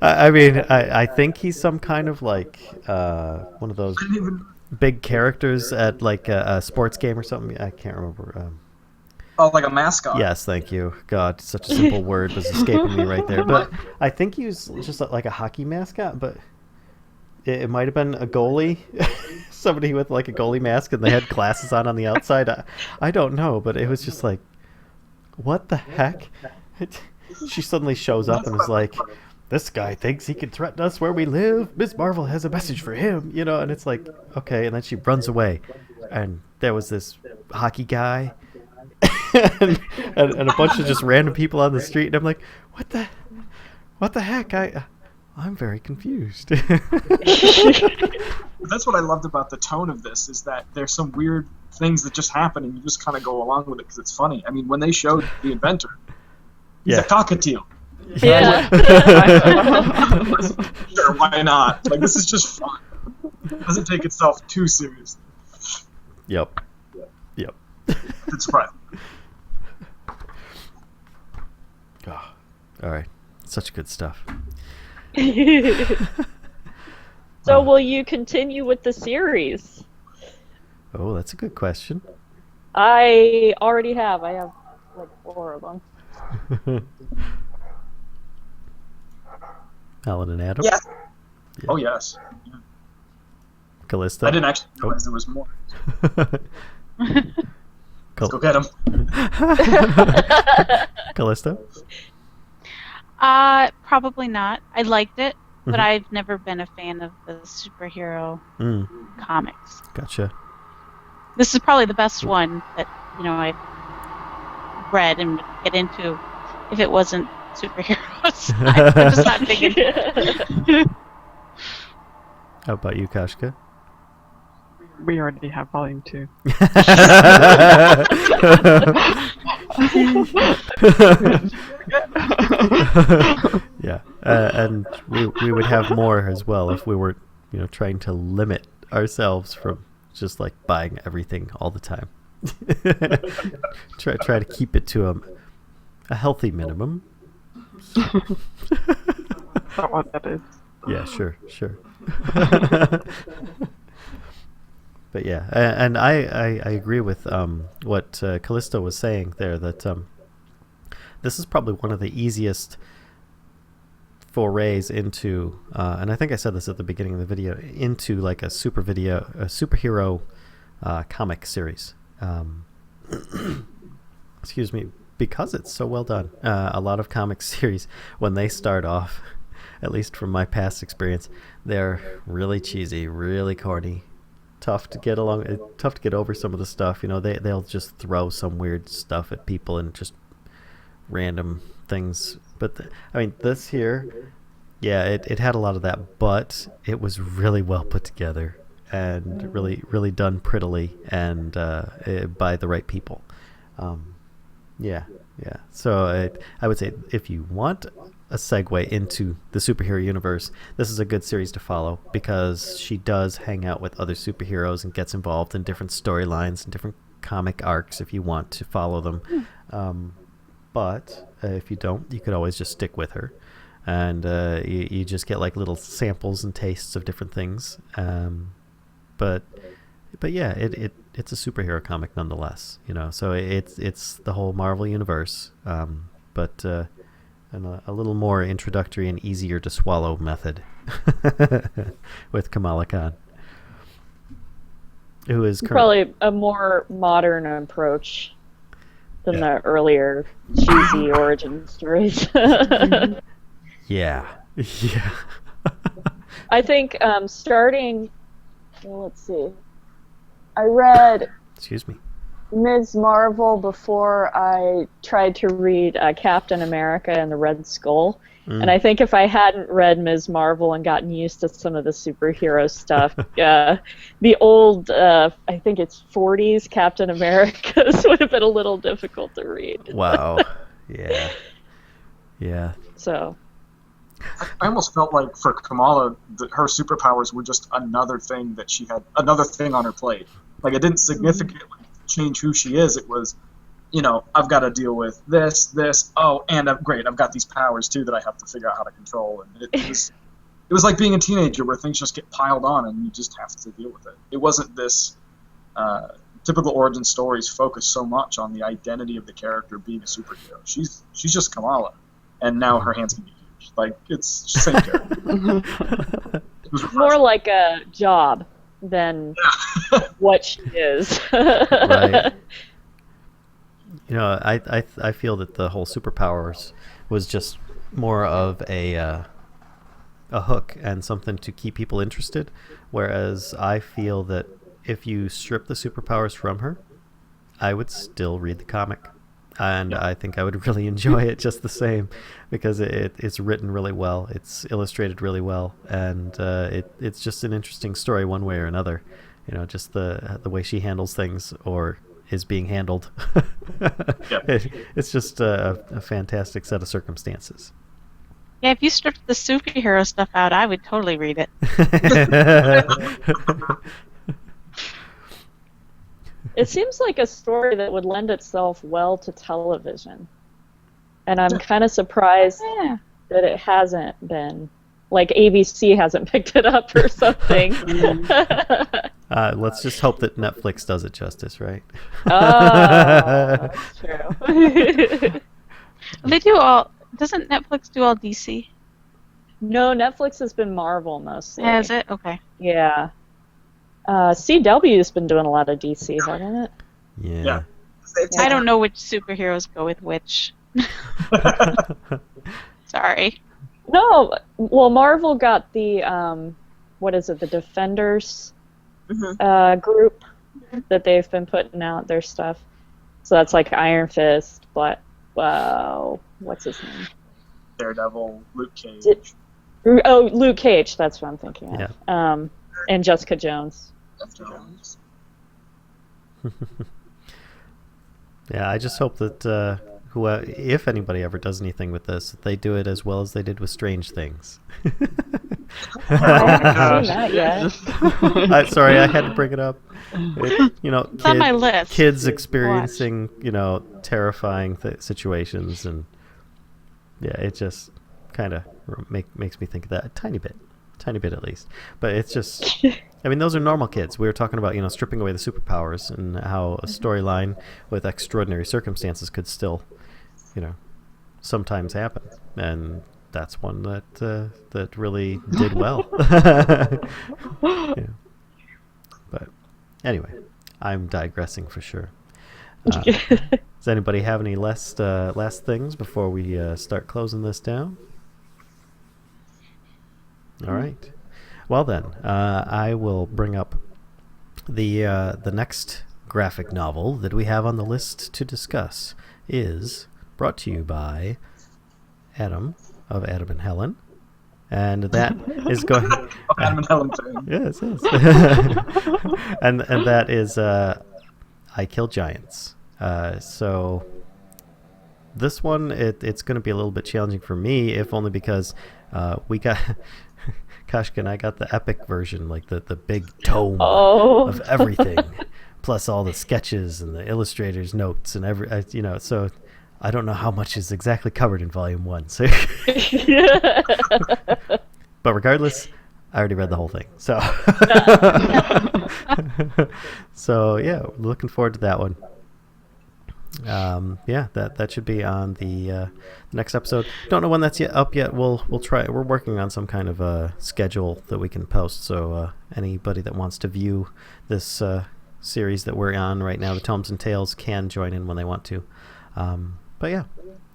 I mean, I think he's some kind of like one of those big characters at like a sports game or something. I can't remember. Oh, like a mascot. Yes, thank you. God, such a simple word was escaping me right there. But I think he was just like a hockey mascot, but it might have been a goalie. Somebody with like a goalie mask and they had glasses on the outside. I don't know, but it was just like, what the heck? She suddenly shows up and is like, this guy thinks he can threaten us where we live. Miss Marvel has a message for him, and it's like, okay, and then she runs away, and there was this hockey guy, and a bunch of just random people on the street, and I'm like, what the heck? I'm very confused. That's what I loved about the tone of this, is that there's some weird things that just happen, and you just kind of go along with it because it's funny. I mean, when they showed the inventor, he's a cockatiel. Yeah. Sure, why not? Like, this is just fun. It doesn't take itself too seriously. Yep. It's surprising. Oh, all right. Such good stuff. So will you continue with the series? Oh, that's a good question. I already have. I have like 4 of them. Alan and Adam? Yes. Yeah. Oh, yes. Callista? I didn't actually realize there was more. Let's go get him. Callista? Probably not. I liked it, but I've never been a fan of the superhero comics. Gotcha. This is probably the best one that I've read and would get into if it wasn't superheroes. I'm just not big into it. How about you, Kashka? We already have volume 2. Yeah, and we would have more as well if we were, trying to limit ourselves from just like buying everything all the time. try to keep it to a healthy minimum. Not what that is. Yeah, sure. But yeah, and I agree with what Callisto was saying there, that this is probably one of the easiest forays into, and I think I said this at the beginning of the video, into like a superhero comic series. Excuse me, because it's so well done. A lot of comic series, when they start off, at least from my past experience, they're really cheesy, really corny. Tough to get over some of the stuff. They'll just throw some weird stuff at people and just random things. But this here, yeah, it had a lot of that, but it was really well put together and really done prettily and by the right people. Yeah. So I would say if you want a segue into the superhero universe, this is a good series to follow, because she does hang out with other superheroes and gets involved in different storylines and different comic arcs if you want to follow them. But if you don't, you could always just stick with her, and you just get like little samples and tastes of different things. But yeah, it's a superhero comic nonetheless. So it's the whole Marvel universe, but and a little more introductory and easier to swallow method with Kamala Khan, who is probably a more modern approach than the earlier cheesy origin stories. Yeah. I think starting, let's see, I read Excuse me. Ms. Marvel before I tried to read Captain America and the Red Skull. And I think if I hadn't read Ms. Marvel and gotten used to some of the superhero stuff, the old, I think it's 40s Captain Americas would have been a little difficult to read. Wow. Yeah. So. I almost felt like for Kamala, that her superpowers were just another thing that she had, another thing on her plate. Like, it didn't significantly change who she is. It was, I've got to deal with this, and great, I've got these powers too that I have to figure out how to control. And it was like being a teenager where things just get piled on and you just have to deal with it. It wasn't this typical origin stories focus so much on the identity of the character being a superhero. She's just Kamala, and now her hands can be huge. Like, it's the same character. It was more like a job than what she is. Right. I feel that the whole superpowers was just more of a a hook and something to keep people interested, whereas I feel that if you strip the superpowers from her, I would still read the comic. And I think I would really enjoy it just the same, because it's written really well, it's illustrated really well, and it's just an interesting story one way or another. Just the way she handles things or is being handled. It's just a fantastic set of circumstances. Yeah, if you stripped the superhero stuff out, I would totally read it. It seems like a story that would lend itself well to television. And I'm kind of surprised that it hasn't been. Like ABC hasn't picked it up or something. Let's just hope that Netflix does it justice, right? Oh, that's true. They do all... Doesn't Netflix do all DC? No, Netflix has been Marvel mostly. Has it? Okay. Yeah. CW's been doing a lot of DC, hasn't it? Yeah. I don't know which superheroes go with which. Sorry. No, well, Marvel got the, what is it, the Defenders group that they've been putting out their stuff. So that's like Iron Fist, but, what's his name? Daredevil, Luke Cage. Luke Cage, that's what I'm thinking of. Yeah. And Jessica Jones. Yeah, I just hope that if anybody ever does anything with this, they do it as well as they did with Strange Things. I haven't seen that yet. Sorry, I had to bring it up. It's on my list. Kids experiencing, terrifying situations, and it just kind of makes me think of that a tiny bit at least. But it's just, I mean, those are normal kids. We were talking about, stripping away the superpowers and how a storyline with extraordinary circumstances could still, sometimes happen. And that's one that really did well. But anyway, I'm digressing for sure. Does anybody have any last things before we start closing this down? All right. Well then, I will bring up the next graphic novel that we have on the list to discuss. Is brought to you by Adam of Adam and Helen, and that is going. Adam and Helen thing. Yes, yes. and that is I Kill Giants. So this one, it's going to be a little bit challenging for me, if only because we got. Kashka and I got the epic version, like the big tome of everything, plus all the sketches and the illustrator's notes and so I don't know how much is exactly covered in volume 1. So, but regardless, I already read the whole thing. So, so yeah, looking forward to that one. That should be on the next episode. Don't know when that's up yet. We'll try. We're working on some kind of a schedule that we can post. So anybody that wants to view this series that we're on right now, the Tomes and Tales, can join in when they want to. But yeah,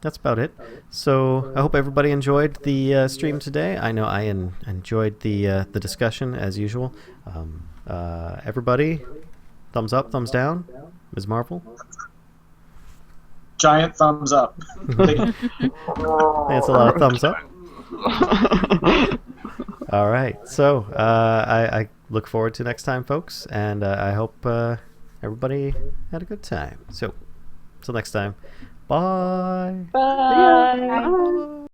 that's about it. So I hope everybody enjoyed the stream today. I know I enjoyed the discussion as usual. Everybody, thumbs up, thumbs down. Ms. Marvel. Giant thumbs up. It's a lot of thumbs up. All right. So I look forward to next time, folks, and I hope everybody had a good time. So until next time, bye. Bye.